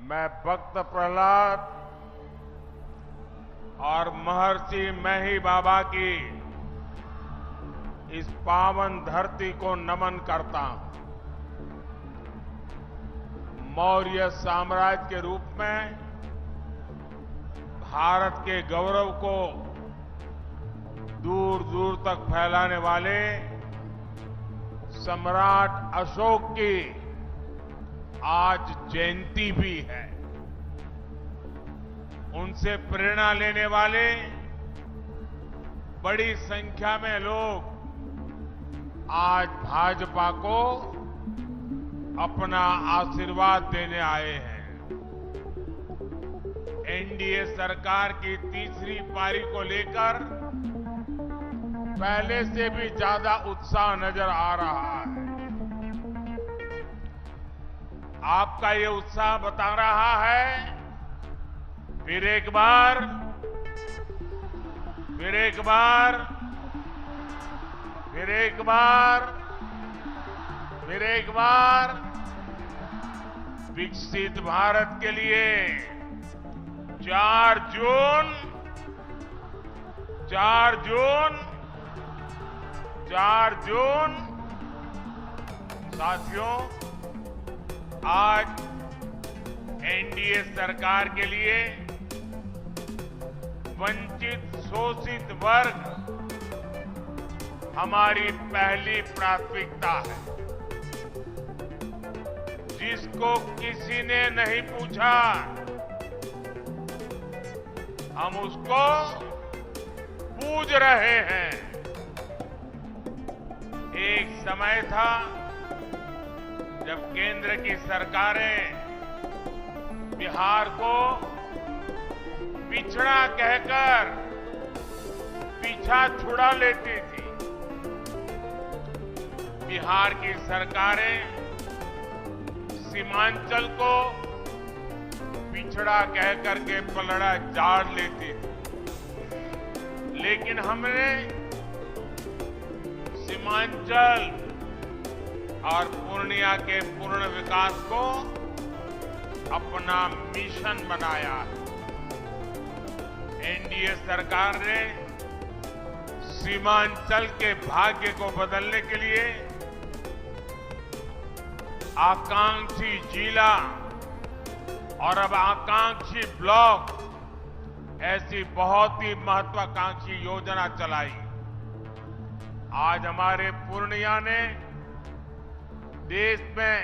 मैं भक्त प्रहलाद और महर्षि मही बाबा की इस पावन धरती को नमन करता हूं। मौर्य साम्राज्य के रूप में भारत के गौरव को दूर दूर तक फैलाने वाले सम्राट अशोक की आज जयंती भी है। उनसे प्रेरणा लेने वाले बड़ी संख्या में लोग आज भाजपा को अपना आशीर्वाद देने आए हैं। एनडीए सरकार की तीसरी पारी को लेकर पहले से भी ज्यादा उत्साह नजर आ रहा है। आपका ये उत्साह बता रहा है फिर एक बार विकसित भारत के लिए 4 जून साथियों, आज एनडीए सरकार के लिए वंचित शोषित वर्ग हमारी पहली प्राथमिकता है। जिसको किसी ने नहीं पूछा, हम उसको पूज रहे हैं। एक समय था जब केंद्र की सरकारें बिहार को पिछड़ा कहकर पीछा छुड़ा लेती थी। बिहार की सरकारें सीमांचल को पिछड़ा कहकर के पलड़ा झाड़ लेती थी। लेकिन हमने सीमांचल और पूर्णिया के पूर्ण विकास को अपना मिशन बनाया है। एनडीए सरकार ने सीमांचल के भाग्य को बदलने के लिए आकांक्षी जिला और अब आकांक्षी ब्लॉक ऐसी बहुत ही महत्वाकांक्षी योजना चलाई। आज हमारे पूर्णिया ने देश में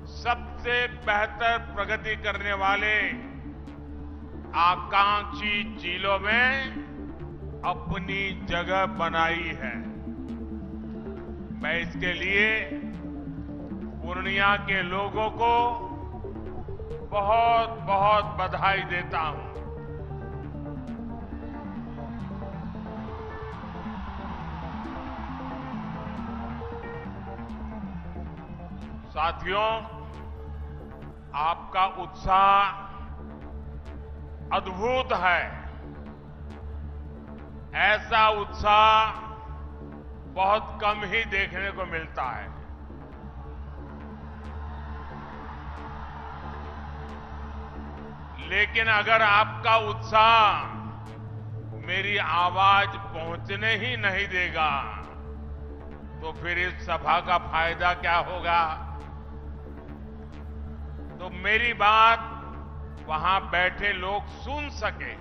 सबसे बेहतर प्रगति करने वाले आकांक्षी जिलों में अपनी जगह बनाई है। मैं इसके लिए पूर्णिया के लोगों को बहुत बहुत बधाई देता हूं। साथियों, आपका उत्साह अद्भुत है। ऐसा उत्साह बहुत कम ही देखने को मिलता है। लेकिन अगर आपका उत्साह मेरी आवाज पहुंचने ही नहीं देगा तो फिर इस सभा का फायदा क्या होगा। तो मेरी बात वहां बैठे लोग सुन सके,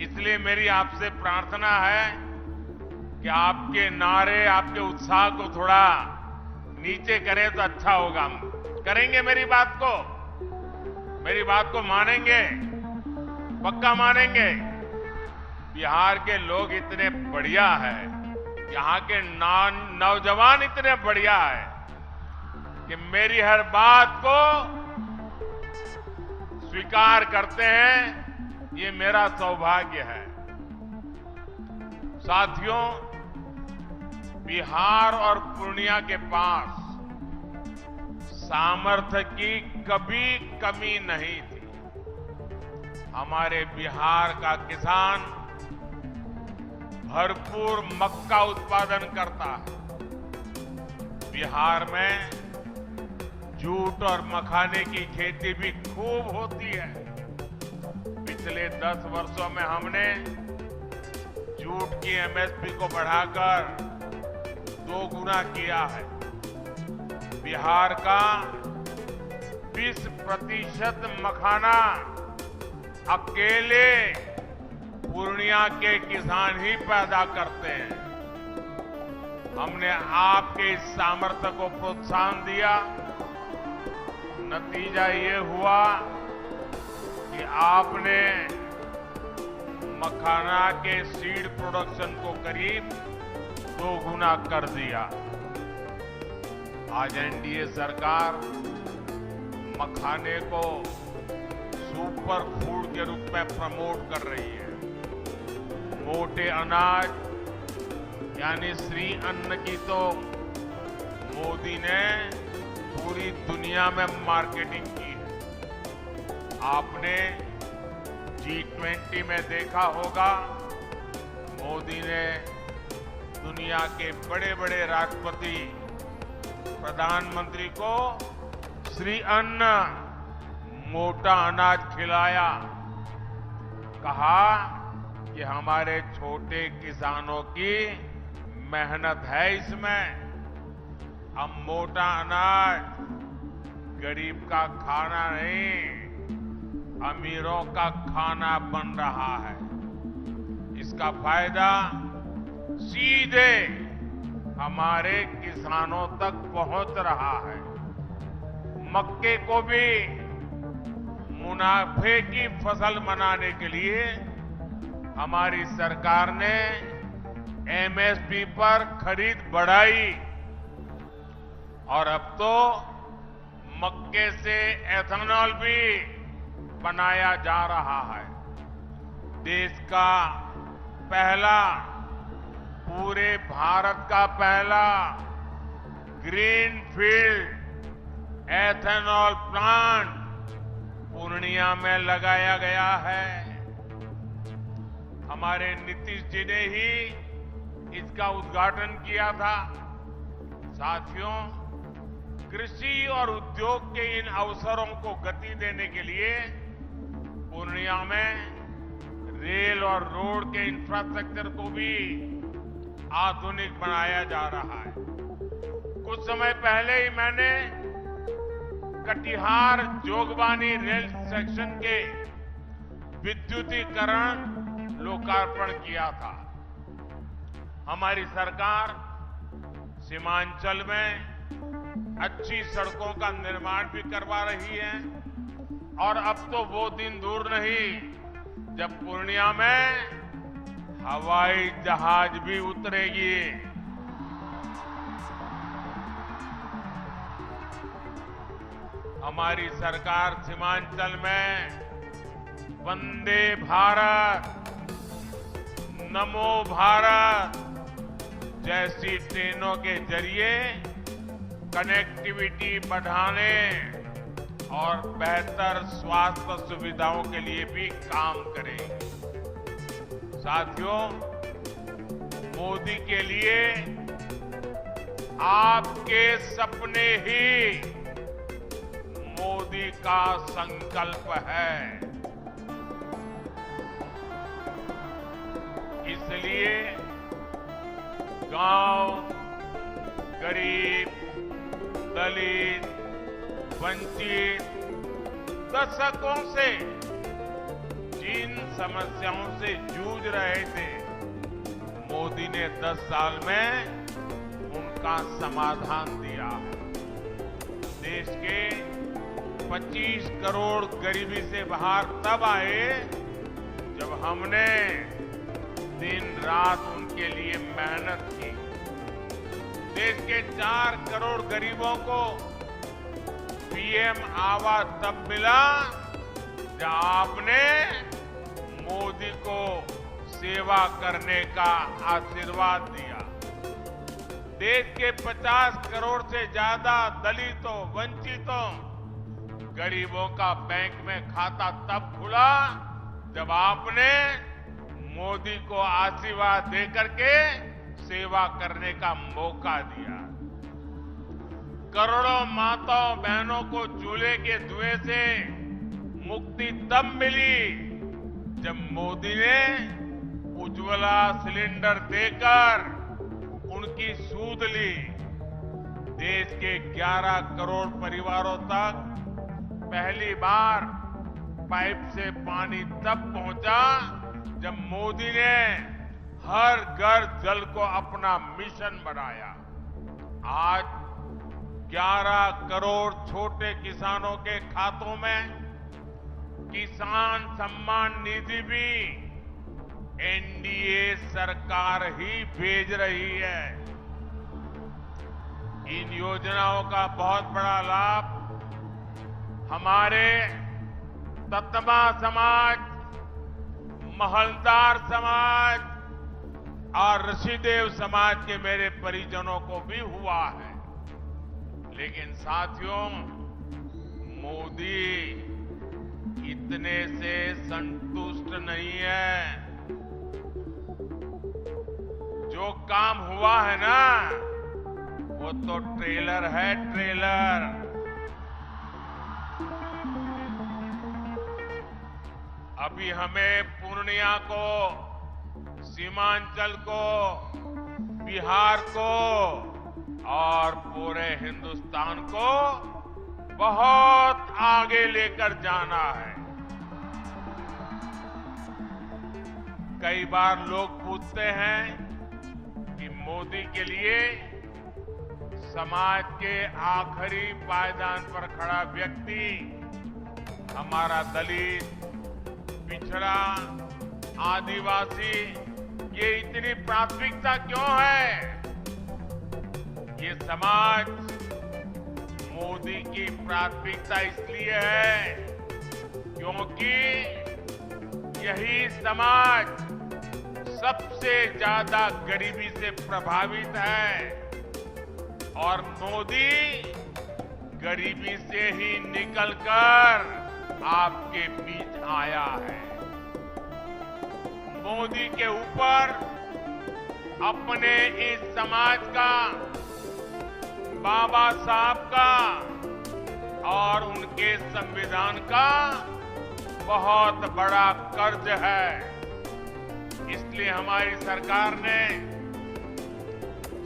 इसलिए मेरी आपसे प्रार्थना है कि आपके नारे, आपके उत्साह को थोड़ा नीचे करें तो अच्छा होगा। करेंगे मेरी बात को मानेंगे, पक्का मानेंगे। बिहार के लोग इतने बढ़िया हैं, यहाँ के नौजवान इतने बढ़िया है कि मेरी हर बात को स्वीकार करते हैं। ये मेरा सौभाग्य है। साथियों, बिहार और पूर्णिया के पास सामर्थ्य की कभी कमी नहीं थी। हमारे बिहार का किसान भरपूर मक्का उत्पादन करता है। बिहार में जूट और मखाने की खेती भी खूब होती है। पिछले 10 वर्षों में हमने जूट की एमएसपी को बढ़ाकर 2 गुना किया है। बिहार का 20% मखाना अकेले पूर्णिया के किसान ही पैदा करते हैं। हमने आपके इस सामर्थ्य को प्रोत्साहन दिया। नतीजा ये हुआ कि आपने मखाना के सीड प्रोडक्शन को करीब 2 गुना कर दिया। आज एनडीए सरकार मखाने को सुपर फूड के रूप में प्रमोट कर रही है। मोटे अनाज यानी श्री अन्न की तो मोदी ने पूरी दुनिया में मार्केटिंग की है। आपने G20 में देखा होगा, मोदी ने दुनिया के बड़े बड़े राष्ट्रपति, प्रधानमंत्री को श्री अन्न मोटा अनाज खिलाया। कहा कि हमारे छोटे किसानों की मेहनत है इसमें। अब मोटा अनाज गरीब का खाना नहीं, अमीरों का खाना बन रहा है। इसका फायदा सीधे हमारे किसानों तक पहुंच रहा है। मक्के को भी मुनाफे की फसल बनाने के लिए हमारी सरकार ने एमएसपी पर खरीद बढ़ाई और अब तो मक्के से एथेनॉल भी बनाया जा रहा है। देश का पहला, पूरे भारत का पहला ग्रीनफील्ड एथेनॉल प्लांट पूर्णिया में लगाया गया है। हमारे नीतीश जी ने ही इसका उद्घाटन किया था। साथियों, कृषि और उद्योग के इन अवसरों को गति देने के लिए पूर्णिया में रेल और रोड के इंफ्रास्ट्रक्चर को भी आधुनिक बनाया जा रहा है। कुछ समय पहले ही मैंने कटिहार जोगबानी रेल सेक्शन के विद्युतीकरण लोकार्पण किया था। हमारी सरकार सीमांचल में अच्छी सड़कों का निर्माण भी करवा रही है और अब तो वो दिन दूर नहीं जब पूर्णिया में हवाई जहाज भी उतरेगी। हमारी सरकार सीमांचल में वंदे भारत, नमो भारत जैसी ट्रेनों के जरिए कनेक्टिविटी बढ़ाने और बेहतर स्वास्थ्य सुविधाओं के लिए भी काम करेंगे। साथियों, मोदी के लिए आपके सपने ही मोदी का संकल्प है। इसलिए गांव, गरीब, दलित, वंचित दशकों से जिन समस्याओं से जूझ रहे थे, मोदी ने 10 साल में उनका समाधान दिया। देश के 25 करोड़ गरीबी से बाहर तब आए जब हमने दिन रात उनके लिए मेहनत की। देश के 4 करोड़ गरीबों को पीएम आवास तब मिला जब आपने मोदी को सेवा करने का आशीर्वाद दिया। देश के 50 करोड़ से ज्यादा दलितों, वंचितों, गरीबों का बैंक में खाता तब खुला जब आपने मोदी को आशीर्वाद देकर के सेवा करने का मौका दिया। करोड़ों माताओं बहनों को चूल्हे के धुएं से मुक्ति तब मिली जब मोदी ने उज्ज्वला सिलेंडर देकर उनकी सूद ली। देश के 11 करोड़ परिवारों तक पहली बार पाइप से पानी तब पहुंचा जब मोदी ने हर घर जल को अपना मिशन बनाया। आज 11 करोड़ छोटे किसानों के खातों में किसान सम्मान निधि भी एनडीए सरकार ही भेज रही है। इन योजनाओं का बहुत बड़ा लाभ हमारे ततमा समाज, महलदार समाज और ऋषिदेव समाज के मेरे परिजनों को भी हुआ है। लेकिन साथियों, मोदी इतने से संतुष्ट नहीं है। जो काम हुआ है ना, वो तो ट्रेलर है, ट्रेलर। अभी हमें पूर्णिया को, सीमांचल को, बिहार को और पूरे हिंदुस्तान को बहुत आगे लेकर जाना है। कई बार लोग पूछते हैं कि मोदी के लिए समाज के आखिरी पायदान पर खड़ा व्यक्ति, हमारा दलित, पिछड़ा, आदिवासी, ये इतनी प्राथमिकता क्यों है? ये समाज मोदी की प्राथमिकता इसलिए है क्योंकि यही समाज सबसे ज्यादा गरीबी से प्रभावित है और मोदी गरीबी से ही निकलकर आपके बीच आया है। मोदी के ऊपर अपने इस समाज का, बाबा साहब का और उनके संविधान का बहुत बड़ा कर्ज है। इसलिए हमारी सरकार ने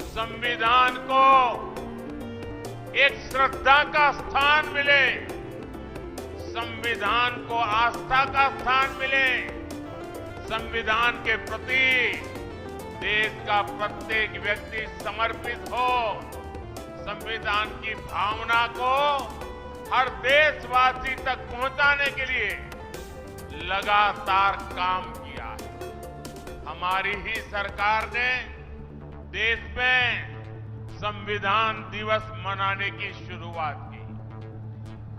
संविधान को एक श्रद्धा का स्थान मिले, संविधान को आस्था का स्थान मिले, संविधान के प्रति देश का प्रत्येक व्यक्ति समर्पित हो, संविधान की भावना को हर देशवासी तक पहुंचाने के लिए लगातार काम किया है। हमारी ही सरकार ने देश में संविधान दिवस मनाने की शुरुआत की।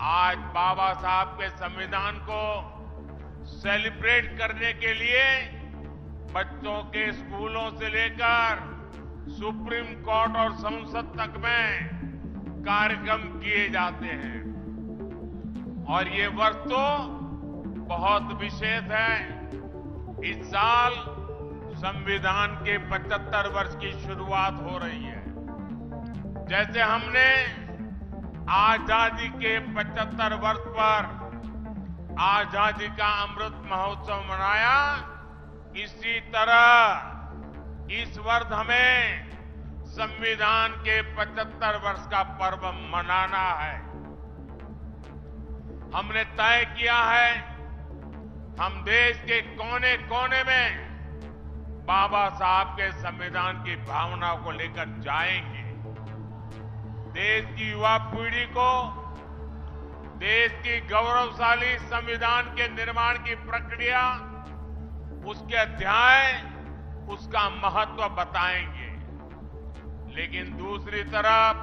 आज बाबा साहब के संविधान को सेलिब्रेट करने के लिए बच्चों के स्कूलों से लेकर सुप्रीम कोर्ट और संसद तक में कार्यक्रम किए जाते हैं और ये वर्ष तो बहुत विशेष है। इस साल संविधान के 75 वर्ष की शुरुआत हो रही है। जैसे हमने आजादी के 75 वर्ष पर आजादी का अमृत महोत्सव मनाया, इसी तरह इस वर्ष हमें संविधान के 75 वर्ष का पर्व मनाना है। हमने तय किया है हम देश के कोने कोने में बाबा साहब के संविधान की भावना को लेकर जाएंगे। देश की युवा पीढ़ी को देश की गौरवशाली संविधान के निर्माण की प्रक्रिया, उसके अध्याय, उसका महत्व बताएंगे। लेकिन दूसरी तरफ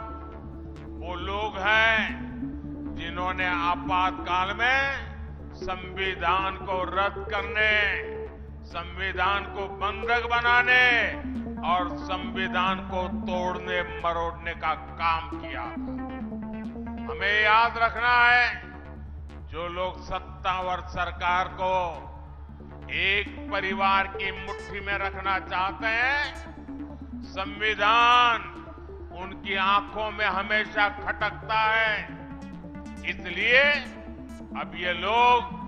वो लोग हैं जिन्होंने आपातकाल में संविधान को रद्द करने, संविधान को बंधक बनाने और संविधान को तोड़ने मरोड़ने का काम किया। हमें याद रखना है, जो लोग सत्तावर सरकार को एक परिवार की मुट्ठी में रखना चाहते हैं, संविधान उनकी आंखों में हमेशा खटकता है। इसलिए अब ये लोग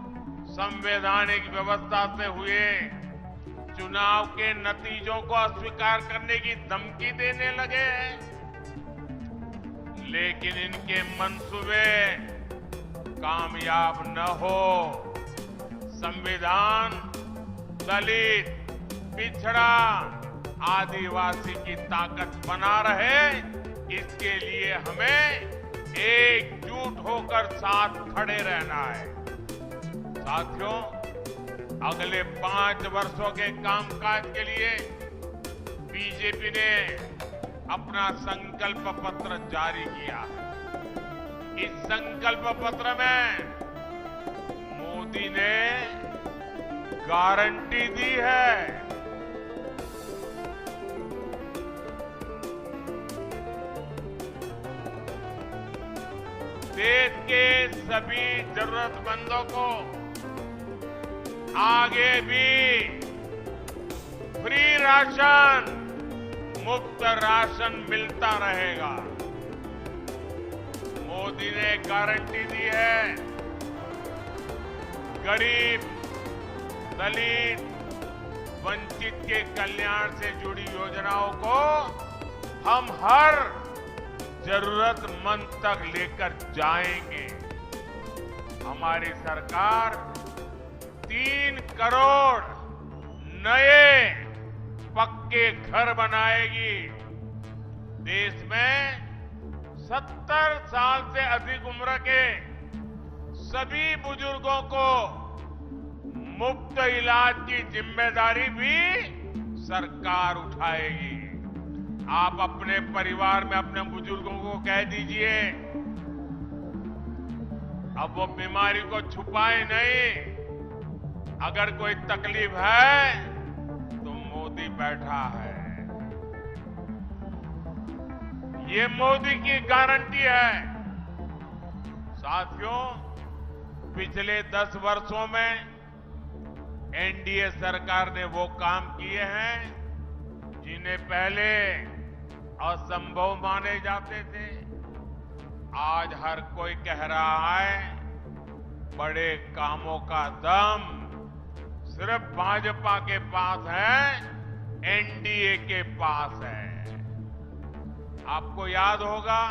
संवैधानिक व्यवस्था से हुए चुनाव के नतीजों को अस्वीकार करने की धमकी देने लगे हैं। लेकिन इनके मंसूबे कामयाब न हो, संविधान दलित, पिछड़ा, आदिवासी की ताकत बना रहे, इसके लिए हमें एकजुट होकर साथ खड़े रहना है। साथियों, अगले 5 वर्षों के कामकाज के लिए बीजेपी ने अपना संकल्प पत्र जारी किया है। इस संकल्प पत्र में मोदी ने गारंटी दी है देश के सभी जरूरतमंदों को आगे भी फ्री राशन, मुफ्त राशन मिलता रहेगा। मोदी ने गारंटी दी है गरीब, दलित, वंचित के कल्याण से जुड़ी योजनाओं को हम हर जरूरतमंद तक लेकर जाएंगे। हमारी सरकार 3 करोड़ नए पक्के घर बनाएगी। देश में 70 साल से अधिक उम्र के सभी बुजुर्गों को मुफ्त इलाज की जिम्मेदारी भी सरकार उठाएगी। आप अपने परिवार में अपने बुजुर्गों को कह दीजिए, अब वो बीमारी को छुपाए नहीं। अगर कोई तकलीफ है तो मोदी बैठा है। ये मोदी की गारंटी है। साथियों, पिछले 10 वर्षों में एनडीए सरकार ने वो काम किए हैं जिन्हें पहले असंभव माने जाते थे। आज हर कोई कह रहा है बड़े कामों का दम सिर्फ भाजपा के पास है, एनडीए के पास है। आपको याद होगा,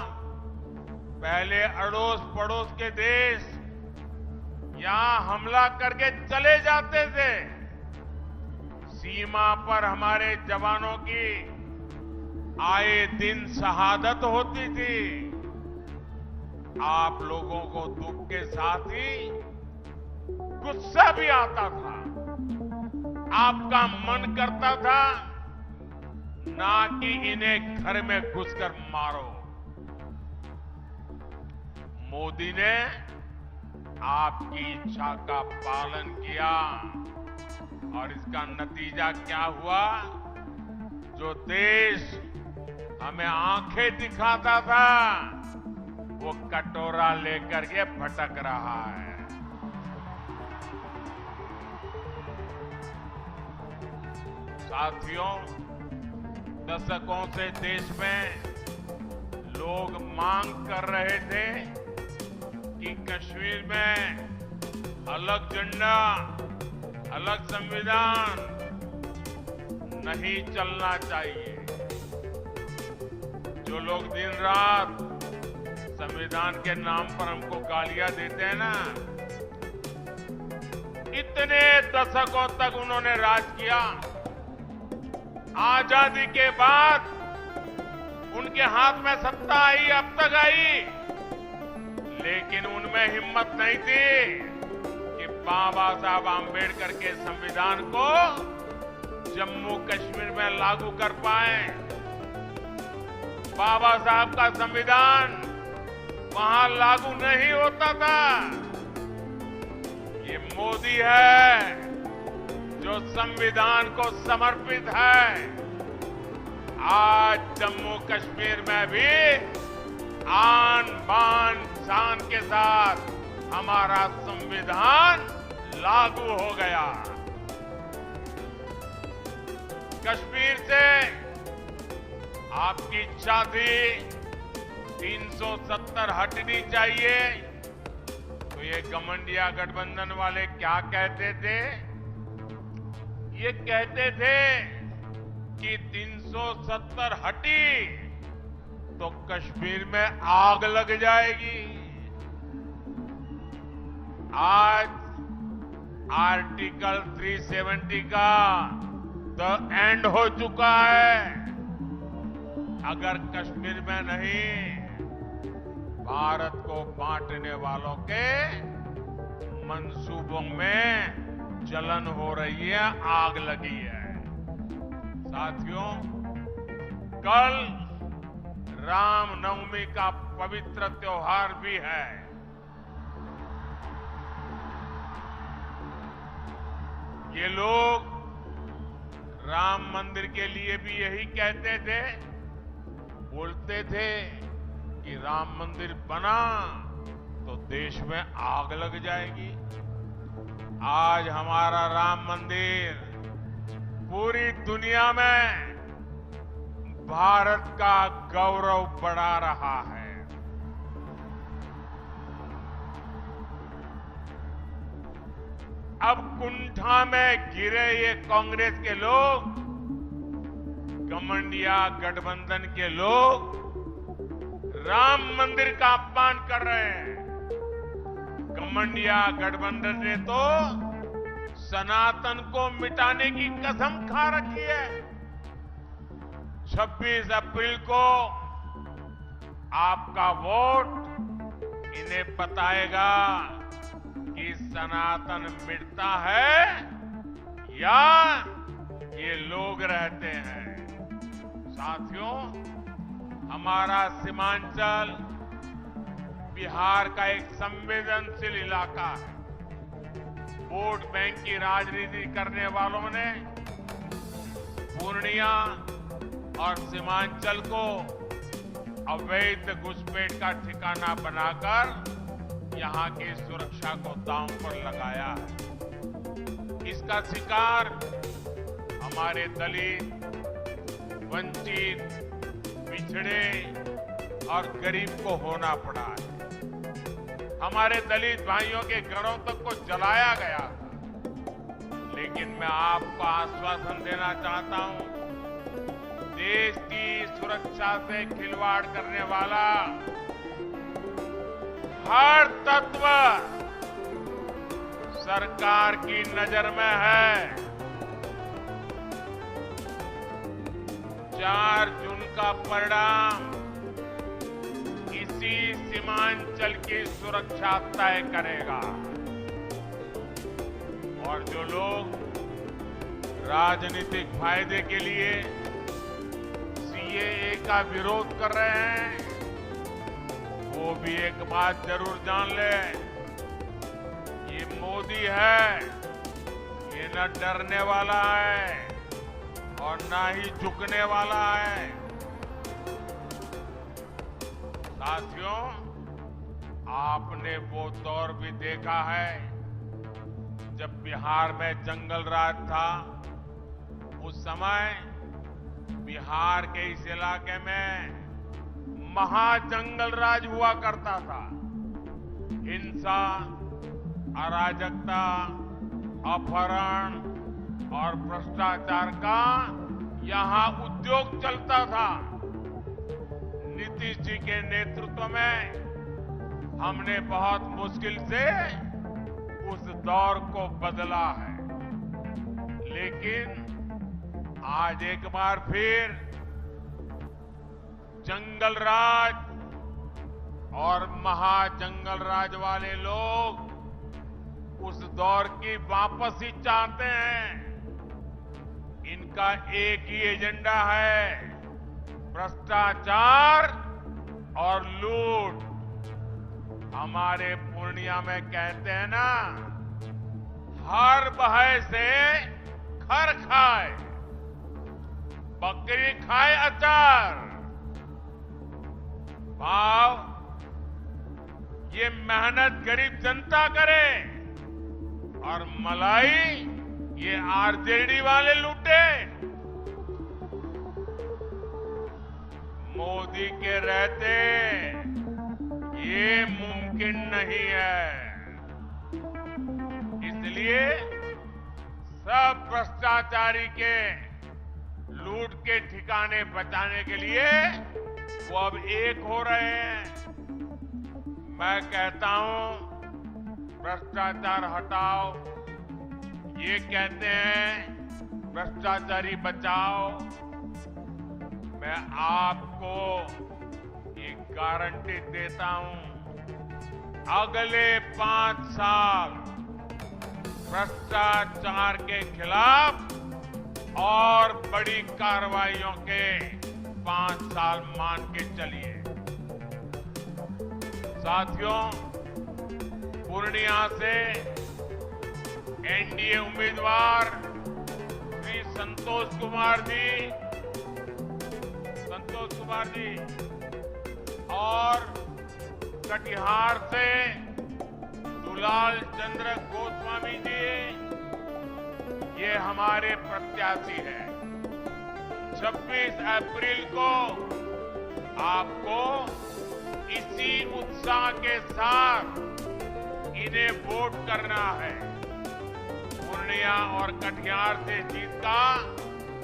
पहले अड़ोस पड़ोस के देश यहां हमला करके चले जाते थे। सीमा पर हमारे जवानों की आए दिन शहादत होती थी। आप लोगों को दुख के साथ ही गुस्सा भी आता था। आपका मन करता था ना कि इन्हें घर में घुसकर मारो। मोदी ने आपकी इच्छा का पालन किया और इसका नतीजा क्या हुआ? जो देश हमें आंखें दिखाता था वो कटोरा लेकर के भटक रहा है। साथियों, दशकों से देश में लोग मांग कर रहे थे कि कश्मीर में अलग झंडा, अलग संविधान नहीं चलना चाहिए। जो लोग दिन रात संविधान के नाम पर हमको गालियां देते हैं ना, इतने दशकों तक उन्होंने राज किया। आजादी के बाद उनके हाथ में सत्ता आई, अब तक आई, लेकिन उनमें हिम्मत नहीं थी कि बाबा साहब आंबेडकर के संविधान को जम्मू कश्मीर में लागू कर पाए। बाबा साहब का संविधान वहां लागू नहीं होता था। ये मोदी है जो संविधान को समर्पित है। आज जम्मू कश्मीर में भी आन बान शान के साथ हमारा संविधान लागू हो गया। कश्मीर से आपकी इच्छा थी 370 हटनी चाहिए, तो ये घमंडिया गठबंधन वाले क्या कहते थे? ये कहते थे कि 370 हटी तो कश्मीर में आग लग जाएगी। आज आर्टिकल 370 का द एंड हो चुका है। अगर कश्मीर में नहीं, भारत को बांटने वालों के मंसूबों में जलन हो रही है, आग लगी है। साथियों, कल रामनवमी का पवित्र त्योहार भी है। ये लोग राम मंदिर के लिए भी यही कहते थे, बोलते थे कि राम मंदिर बना तो देश में आग लग जाएगी। आज हमारा राम मंदिर पूरी दुनिया में भारत का गौरव बढ़ा रहा है। अब कुंठा में गिरे ये कांग्रेस के लोग, घमंडिया गठबंधन के लोग राम मंदिर का अपमान कर रहे हैं। घमंडिया गठबंधन ने तो सनातन को मिटाने की कसम खा रखी है। 26 अप्रैल को आपका वोट इन्हें बताएगा कि सनातन मिटता है या ये लोग रहते हैं। साथियों, हमारा सीमांचल बिहार का एक संवेदनशील इलाका है। वोट बैंक की राजनीति करने वालों ने पूर्णिया और सीमांचल को अवैध घुसपैठ का ठिकाना बनाकर यहां की सुरक्षा को दांव पर लगाया है। इसका शिकार हमारे दलित, वंचित, पिछड़े और गरीब को होना पड़ा है। हमारे दलित भाइयों के घरों तक को जलाया गया था। लेकिन मैं आपको आश्वासन देना चाहता हूं, देश की सुरक्षा से खिलवाड़ करने वाला हर तत्व सरकार की नजर में है। 4 जून का परिणाम इसी सीमांचल की सुरक्षा तय करेगा। और जो लोग राजनीतिक फायदे के लिए सीएए का विरोध कर रहे हैं, वो भी एक बात जरूर जान ले, ये मोदी है, ये न डरने वाला है और ना ही झुकने वाला है। साथियों, आपने वो दौर भी देखा है जब बिहार में जंगल राज था। उस समय बिहार के इस इलाके में महाजंगल राज हुआ करता था। हिंसा, अराजकता, अपहरण और भ्रष्टाचार का यहां उद्योग चलता था। नीतीश जी के नेतृत्व में हमने बहुत मुश्किल से उस दौर को बदला है। लेकिन आज एक बार फिर जंगल राज और महाजंगल राज वाले लोग उस दौर की वापसी चाहते हैं। इनका एक ही एजेंडा है, भ्रष्टाचार और लूट। हमारे पूर्णिया में कहते हैं ना, हर बहे से खर खाए, बकरी खाए अचार। भाव ये मेहनत गरीब जनता करे और मलाई ये आरजेडी वाले लूटे। मोदी के रहते ये मुमकिन नहीं है। इसलिए सब भ्रष्टाचारी के लूट के ठिकाने बचाने के लिए वो अब एक हो रहे हैं। मैं कहता हूं भ्रष्टाचार हटाओ, ये कहते हैं भ्रष्टाचारी बचाओ। मैं आपको एक गारंटी देता हूं, अगले 5 साल भ्रष्टाचार के खिलाफ और बड़ी कार्रवाइयों के 5 साल मान के चलिए। साथियों, पूर्णिया से एनडीए उम्मीदवार श्री संतोष कुमार जी और कटिहार से दुलाल चंद्र गोस्वामी जी, ये हमारे प्रत्याशी हैं। 26 अप्रैल को आपको इसी उत्साह के साथ इन्हें वोट करना है। पूर्णिया और कटिहार से जीत का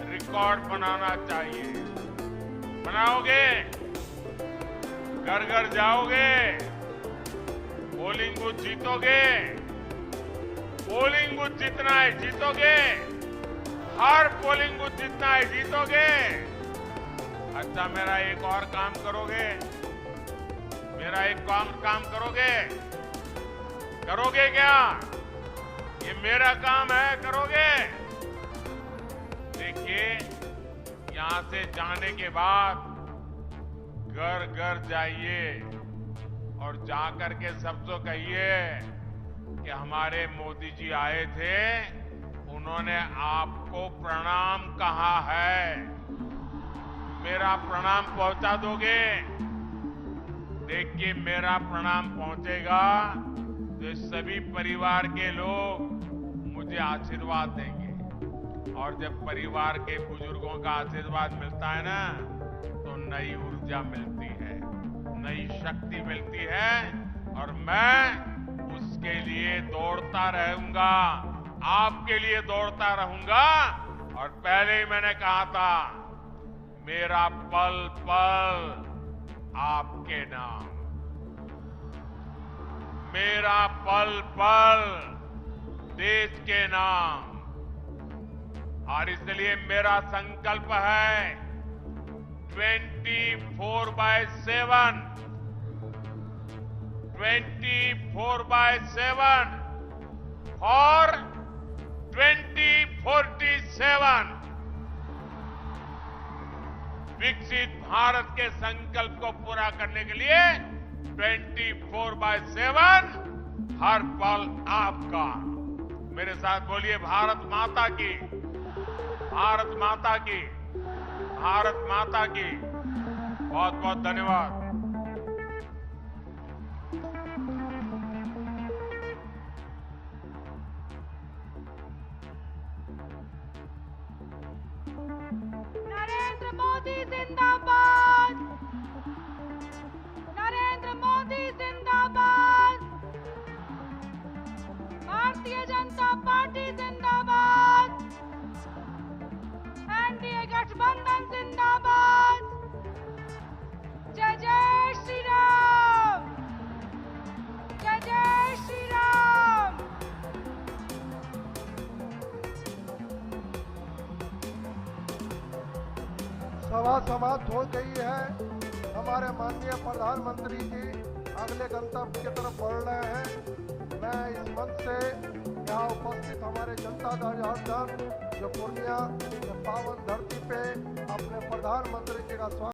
रिकॉर्ड बनाना चाहिए। बनाओगे? घर घर जाओगे? पोलिंग बूथ जीतोगे? पोलिंग बूथ जीतना है, जीतोगे? हर पोलिंग बूथ जीतना है, जीतोगे? अच्छा, मेरा एक और काम करोगे? मेरा एक काम करोगे? करोगे क्या? ये मेरा काम है, करोगे? देखिए, यहां से जाने के बाद घर घर जाइए और जाकर के सबसे कहिए कि हमारे मोदी जी आए थे, उन्होंने आपको प्रणाम कहा है। मेरा प्रणाम पहुंचा दोगे? देखिए, मेरा प्रणाम पहुंचेगा तो सभी परिवार के लोग मुझे आशीर्वाद देंगे। और जब परिवार के बुजुर्गों का आशीर्वाद मिलता है ना, तो नई ऊर्जा मिलती है, नई शक्ति मिलती है, और मैं उसके लिए दौड़ता रहूंगा, आपके लिए दौड़ता रहूंगा। और पहले ही मैंने कहा था, मेरा पल पल आपके नाम, मेरा पल पल देश के नाम। और इसलिए मेरा संकल्प है 24/7 और 2047 विकसित भारत के संकल्प को पूरा करने के लिए 24/7 हर पल आपका। मेरे साथ बोलिए, भारत माता की, भारत माता की, भारत माता की। बहुत बहुत धन्यवाद। नरेंद्र मोदी जिंदाबाद, नरेंद्र मोदी जिंदाबाद, भारतीय जनता पार्टी जिंदाबाद, एनडीए गठबंधन जिंदाबाद। जय जय श्री राम, जय जय श्री राम। सभा समाप्त हो गई है। हमारे माननीय प्रधानमंत्री जी अगले गंतव्य की तरफ बढ़ रहे हैं। मैं इस मंच से यहाँ उपस्थित हमारे जनता दल जो पूर्णिया के पावन धरती पे अपने प्रधानमंत्री जी का स्वागत